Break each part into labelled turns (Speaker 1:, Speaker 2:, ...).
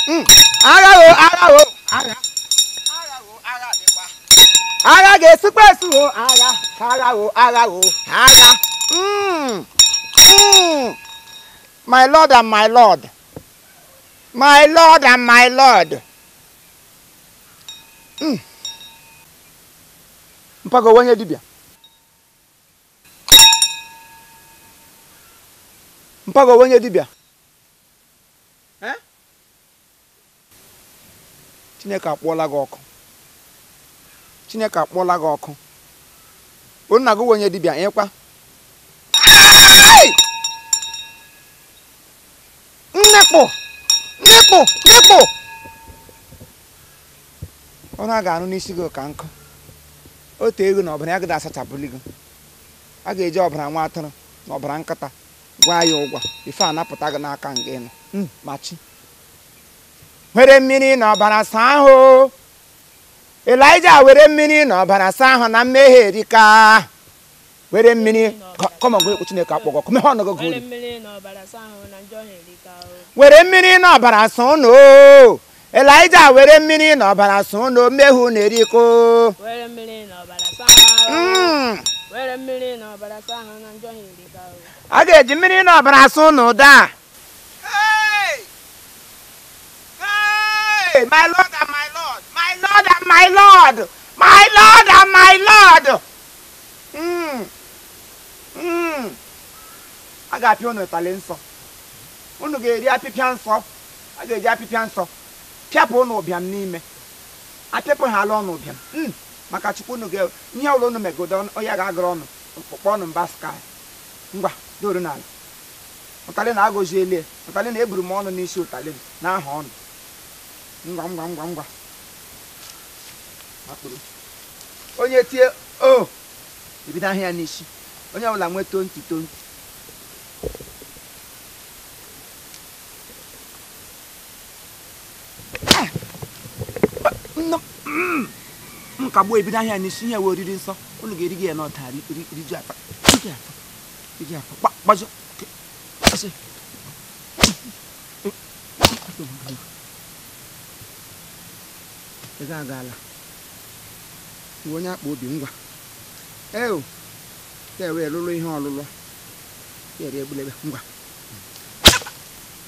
Speaker 1: agha o agha o agha o agha dịkwa agha ga-esikwa esu o agha o agha my lord and my lord my lord and my lord mpago onye dibịa mpago onye dibịa Chineke akpọla gị ọkụ Chineke akpọla gị ọkụ onna gị onye dibịa ịkwa nnekpụ ọ na-ga-anụ n'isi gị ka nkụ otu ego na ọbara ya gịda asachapụli gị a ga-eji ọbara nwa atụrụ na ọbara nkịta gwa ya ụgwọ ife anapụta gị n'aka nke nọ machi were mmiri na ọbara saa ahụ Elijah were mmiri na ọbara saa ahụ na mmehie erika were mmiri kọma gị Chineke akpọgọ kọma ọ nọgọ gị were mmiri na ọbara saa ụnụ Elijah were mmiri na ọbara saa ụnụ mmehie na eriko
Speaker 2: were mmiri na ọbara saa were mmiri na ọbara saa ahụ na njọ ha erika
Speaker 1: a ga-eji mmiri na ọbara saa ụnụ daa my lord and my lord my lord and my lord my lord and my lord a ga-apịa unu ịtali nsọ unu ga-eri apịpịa nsọ a ga-eji apịpịa nsọ pịapụ unu ụbịam n'ime apịapụ ha ala ọnụ ụbịam maka chukwu unu ga ihe ụlọ unu megodo onye ga-agara ọnụ kpọkpọ ọnụ mba sky ngwa doru n'ala ụtalị na-agọzi elie ụtalị na-eburu m ọnụ n'isi ụtalị na aha ọnụ ngwa akpụrụ onye tie o ebido ahịa ya n'isi onye ọbụla nwee tonti nkagbuo ebido ahịa n'isi ihe wee oriri nsọ unu ga-eri gị ya n'ọta riju afa gbajọ ị ga-aga ala iwe onye akpa obi ngwa wee lụlụ ihe ọlụlụ eri egbulebe ngwa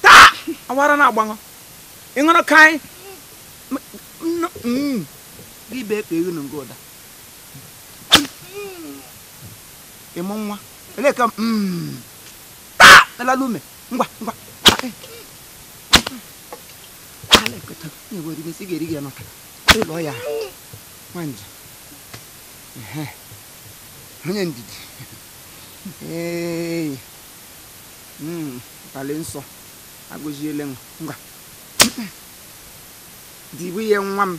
Speaker 1: taa awara na-agbanụ ịṅụrụ kaị gị bee ka ewu nke ụda ịmụ nwa eleka taa elala ume ngwa isi ga-eri gị n'ọka ịlọ ya nwanyị onye ndidi tali nsọ agụziele ngwa dibu ihe nwa m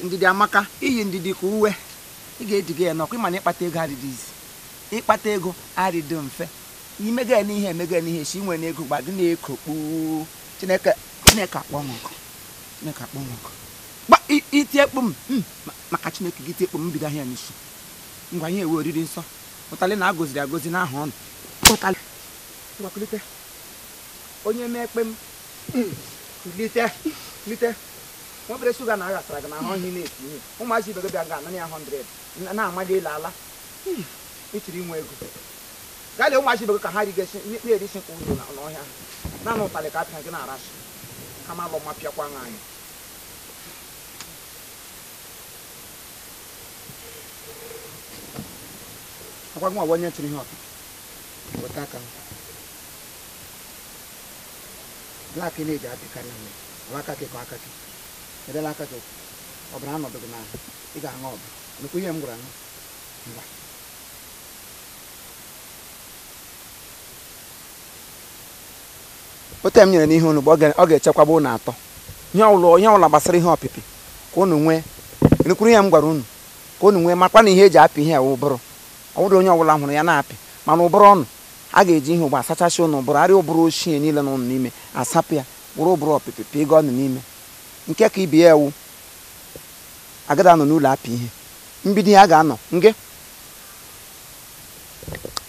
Speaker 1: ndidi amaka iyi ndidi ka uwe ị ga-ediga ya n'ọkụ ịma na ịkpata ego adịdị izi ịkpata ego adịdị mfe imega n'ihe emega n'ihe si nwere ego gba gị na-ekokpu Chineke akpọ m nkụ gba iti ekpu m maka Chineke gị tiekpu m bido ahịa n'isi ngwa ihe ewe oriri nsọ ụtalị na-agọziri agọzi n'aha ọnụ ụtalị ngwakulite onye mee ekpe m lite nwebere shuga na aghasara gị n'ahụ ihe na-eti ihe ụmụazị ibe gị bịa ga-anọ ya 100 na-amadị ịla ala ịchịrị inwe ego gaa lee ụmụazị ibe gị ka ha na-erisi nkwa ụzọ n'ọhịa naanị ụtalị ka apịa gị na-arashi kama alụ ma pịakwa anyị akwa gị onye tụrụ ihe ọtụ weta aka blak na-eji apịkarị nwe aka gị ka aka gị edela aka gị ọbara anọdụ gị n'ahụ ị ga-aṅụ ọbara nnukwu ihe m gwara ṅụ ngwa ote m nyere n'ihe unu bụ ọ ga-echekwaba unu atọ ihe ọbụla gbasara ihe ọpịpị ka unu nwee enukwuru ihe m gwara unu ka unu nwee makwa na ihe eji apị ihe ụbụrụ ọ bụrụ onye ọbụla hụrụ ya na-apị mana ụbụrụ ọnụ a ga-eji ihe ụgbọ asachasị ụnụ ụbụrụ arịa ụbụrụ ochie niile n'ụnụ n'ime asapụ ya bụrụ ụbụrụ ọpịpị pịa ego ọnụ n'ime nke ka ibi ya ewu agada anọ n'ụlọ apị ihe mbido ya ga-anọ nge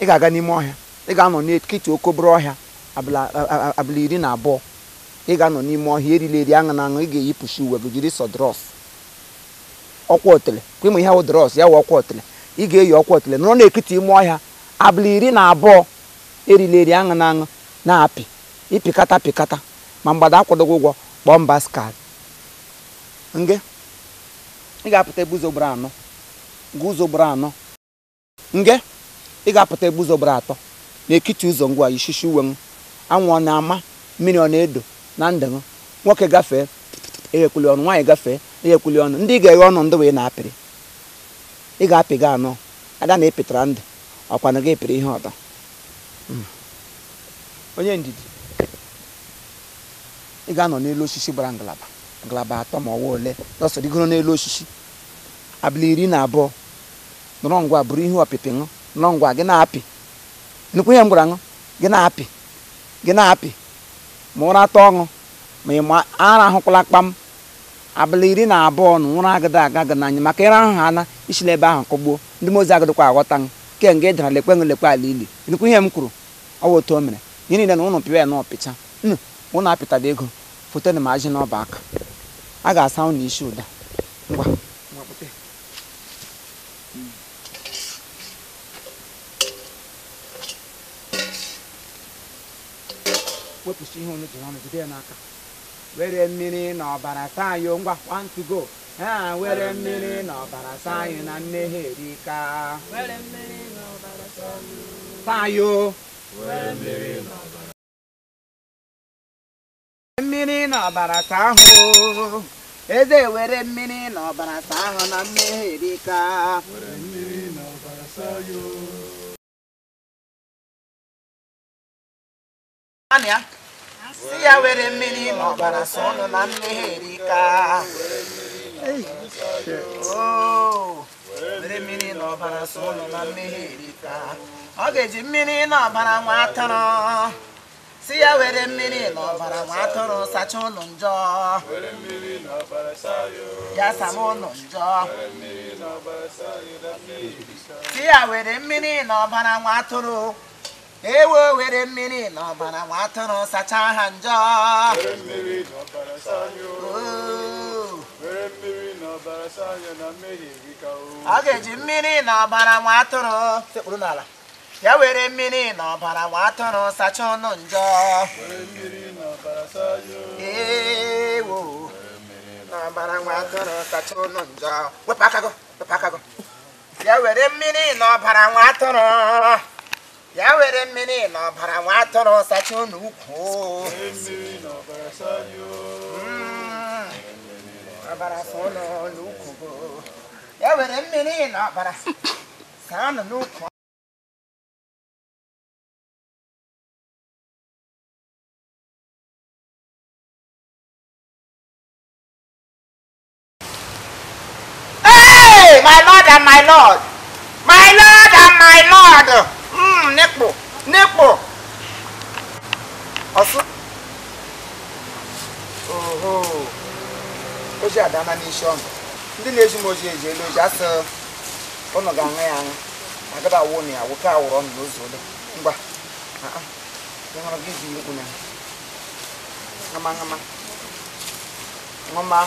Speaker 1: ị ga-aga n'ime ọhịa ị ga-anọ n'etiti okobere ọhịa abụla 12 ị ga-anọ n'ime ọhịa eriri aṅụ na aṅụ ị ga-eyipụchi uwe gị jiri sọ drọs ọkwa otele kwa ịmụ ihe wụ drọs ya wụ ọkwa otele ị ga-eyi ọkwa otele nọrọ n'ekiti ime ọhịa abalị 12 eriri aṅụ na aṅụ na-apị ịpịkata pịkata ma mgbada akwụdoghị ụgwọ kpọọ mba skad nge ị ga-apụta ebe ụzọ gbara anọ ụzọ gbara anọ nge ị ga-apụta ebe ụzọ gbara atọ n'ekiti ụzọ ngwa ishishi uwe m anwụ ọ na-ama mmiri ọ na-edo na ndụ nwoke gafee eghekwuli ọnụ nwaanyị gafee eghekwuli ọnụ ndị ị ga-eghe ọnụ ndị wee na-apịrị ị ga-apịga anọ ada na epịtara ndụ ọkwana gị epịrị ihe ọdọ onye ndidi ị ga-anọ n'elu osisi gbara ngalaba atọ ma ọwa ole n'ọsọ dịgoro n'elu osisi abalị 12 nọrọ ngwa bụrụ ihe ọpịpị ṅụ nọrọ ngwa gị na-apị nnukwu ihe m gwara ṅụ gị na-apị ma ụra atọ ọṅụ ma ị ma ara ahụkwala kpam abalị 12 na ụra agada aga gị n'anya maka ịra ahụ ha na isila ebe ahụ kọgbuo ndị mozi agadịkwa aghọta ke nga ị dara lekwe ala ili nnukwu ihe m kwuru ọwa otu o mere ihe niile na ụnụ pịwa ya na ọpịcha ụnụ apịtada ego foto na maji n'ọba aka a ga-asa ụnụ isi ụda ngwa wepụcha ihe onye jiri ọnụ jide ya n'aka were mmiri na ọbara saa yo ngwa 1 to go ha were mmiri na ọbara saa yo na mmehie erika saa yo mmiri na ọbara saa ahụ eze were mmiri na ọbara saa ahụ na mmehie erika Anya si ya were mmiri na ọbara saa ọnụ na mmehie erika were mmiri na ọbara saa ọnụ na mmehie erika ọ ga-eji mmiri na ọbara nwa atụrụ si ya were mmiri na ọbara nwa atụrụ sachaa ụnụ njọ ya sama ụnụ njọ si ya were mmiri na ọbara nwa atụrụ ewo were mmiri na ọbara nwa atụrụ sachaa ha njọ ọ ga-eji mmiri na ọbara nwa atụrụ sekpuru n'ala ya were mmiri na ọbara nwa atụrụ sachaa ụnụ njọ ewo na ọbara nwa atụrụ sachaa ụnụ njọ wepụ aka gị ya were mmiri na ọbara nwa atụrụ ya were mmiri na ọbara nwa atụrụ sachaa ụnụ ukwu ọbara saa ụnụ n'ukwu ya were mmiri na ọbara saa ụnụ n'ukwu my lord and my lord, my lord and my lord. Nekpo. Also. Oji adana n'isi ọnụ. Ndị na-eji m oji eji elu oji asị ụnụ ga-aṅụ ya aṅụ. Agada awụ na ya nwoke awụrụ ọnụ n'ụzọ ole. Ngwa. Ịhụrụ gị ji ikwu na. Ngama.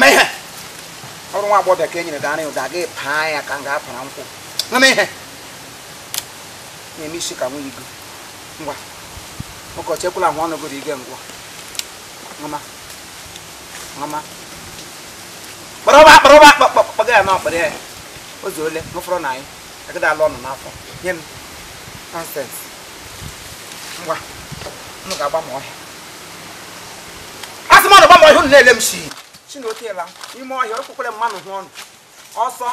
Speaker 1: Ihe ọrụ nwa agbọghọ ka e nyere gị ụda gị paa ya ka m ga-apara nkwụ ihe na-eme isi ka nwunye igo ngwa ụkọchị ekwula ahụ ọnụ gụrụ ige ngwa kpọga ya n'ọkpara ya ozu ole n'ụfọrọ na anyị agada alụ ọnụ n'afọ nye m nonsens ngwa unu ga-agba m ọhịa asị m ọnụ gba m ọhịa unu na-ele m shi Chinotela ime ọhịa okpukpere mmanụ hụ ọnụ ọsọ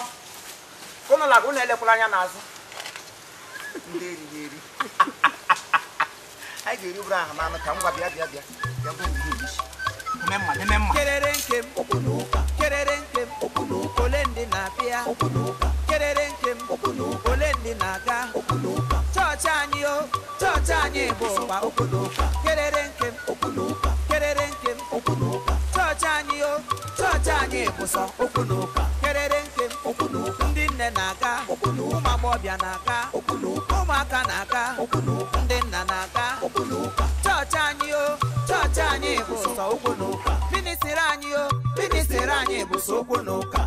Speaker 1: ụnụ laga ụnụ elekwala anya n'azụ ndị eri anyị ga-eri bụrụ ahụ n'anụ ka ngwa bịa kerere nke m kerere nke m ole ndị na-abịa kerere nke m ole ndị na-aga chọọchị anyị bụ ụkpa kerere nke m kerere nke m chọọchị anyị bụ sọ okwu na ụka kerere nke m na-aga ụmụ agbọghọbịa na-aga ụmụaka na-aga ndị nna na-aga chọọchị anyị o chọọchị anyị bụ sọ okwu na ụka ministiri anyị o ministiri anyị bụ sọ okwu na ụka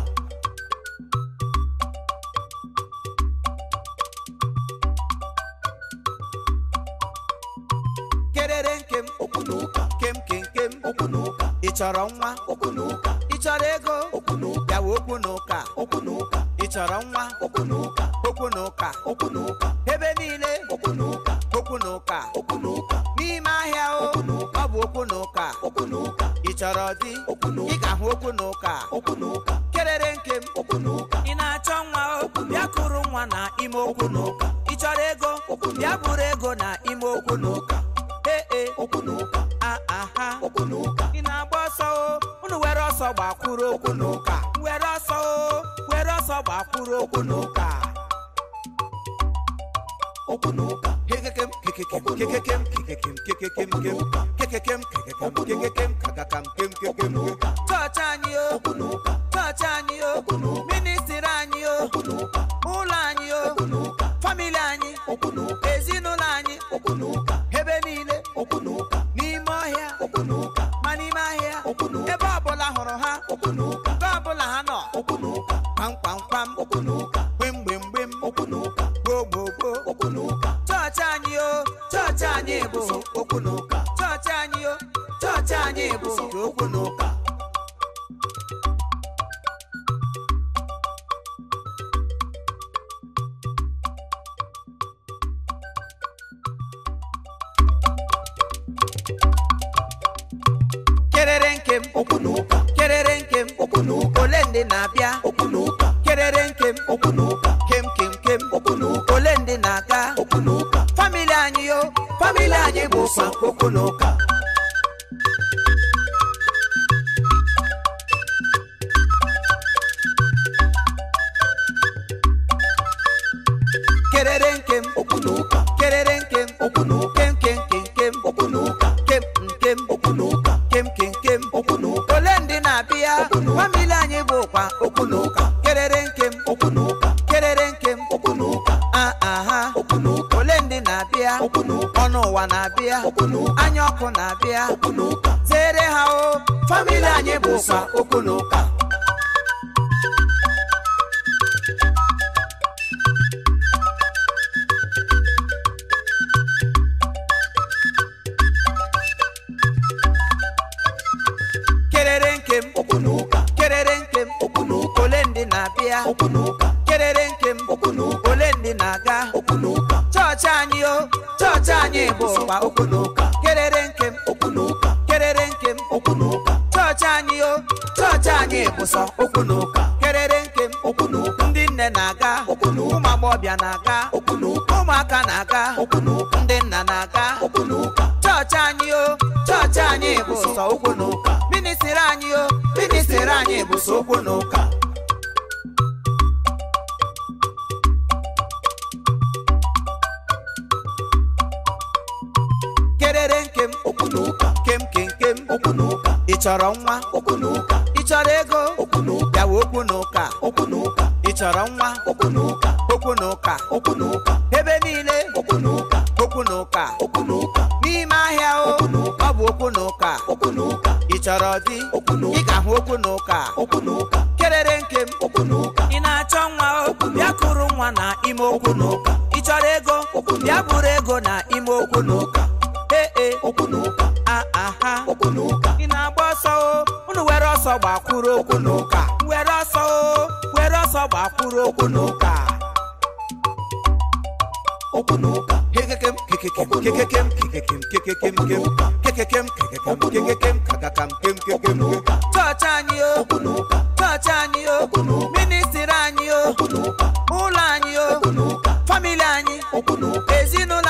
Speaker 1: kerere nkem okwu na ụka kem okwu na ụka ị chọrọ nwa okwu na ụka ị chọrọ ego okwu na ụka yawa okwu na ụka ị chọrọ nwa okwu na ụka ebe niile okwu na ụka n'ime ahịa ọ bụ okwu na ụka ị chọrọ di ị ga-ahụ okwu na ụka kerere nkem ị na-achọ nwa bịa kụrụ nwa na ime okwu na ụka ị chọrọ ego bịa bụrụ ego na ime okwu na ụka ị na-agba ọsọ unu were ọsọ gbakwuru okwu na ụka were ọsọ gbakwuru okwu na ụka chọọchị anyị o chọọchị anyị o ministiri anyị o ụlọ anyị o famili anyị ezinụlọ anyị ebe niile n'ime ọhịa ma n'ime ahịa ebe ọbụla hụrụ ha ebe ọbụla ha nọ kwam gbemgbem gbogbo chọọchị anyị o chọọchị anyị bụ okwu na ụka chọọchị anyị o chọọchị anyị bụ okwu na ụka kerere nkem okwu na ụka kerere nkem okwu na ụka ole ndị na-abịa okwu na ụka kerere nkem okwu na ụka kem okwu na ụka ole ndị na-aga okwu na ụka famili anyị o famili anyị bụ kwa okwu na ụka kerere nkem okwu na ụka kerere nkem okwu na ụka kem okwu na ụka kem okwu na ụka kem okwu na ụka ole ndị na-abịa famili anyị bụ kwa okwu na ụka kerere nkem okwu na ụka kerere nkem okwu na ụka okwu na ụka ole ndị na-abịa ọnụ ụwa na-abịa anya ọkụ na-abịa zere ha o famili anyị bụ kwa okwu na ụka kerere nkem okwu na ụka kerere nkem okwu na ụka ole ndị na-abịa okwu na ụka kerere nkem okwu na ụka ole ndị na-aga okwu na ụka chọọchị anyị o chọọchị anyị bụ kwa okwu na ụka kerere nkem okwu na ụka kerere nkem okwu na ụka chọọchị anyị o chọọchị anyị bụ sọ okwu na ụka kerere nkem okwu na ụka ndị nne na-aga okwu na ụka ụmụ agbọghọbịa na-aga okwu na ụka ụmụaka na-aga okwu na ụka ndị nna na-aga okwu na ụka chọọchị anyị o chọọchị anyị bụ sọ okwu na ụka ministiri anyị o ministiri anyị bụ sọ okwu na ụka kerere nkem okwu na ụka kem okwu na ụka ị chọrọ nwa okwu na ụka ị chọrọ ego okwu na ụka yawa okwu na ụka ị chọrọ nwa okwu na ụka ebe niile okwu na ụka n'ime ahịa ọ bụ okwu na ụka ị chọrọ di ị ga-ahụ okwu na ụka kerere nkem ị na-achọ nwa bịa kụrụ nwa na ime okwu na ụka ị chọrọ ego bịa bụrụ ego na ime okwu na ụka ị na-agba ọsọ unu were ọsọ gbakwuru okwu na ụka were ọsọ gbakwuru okwu na ụka chọọchị anyị o chọọchị anyị o ministiri anyị o ụlọ anyị o famili anyị ezinụlọ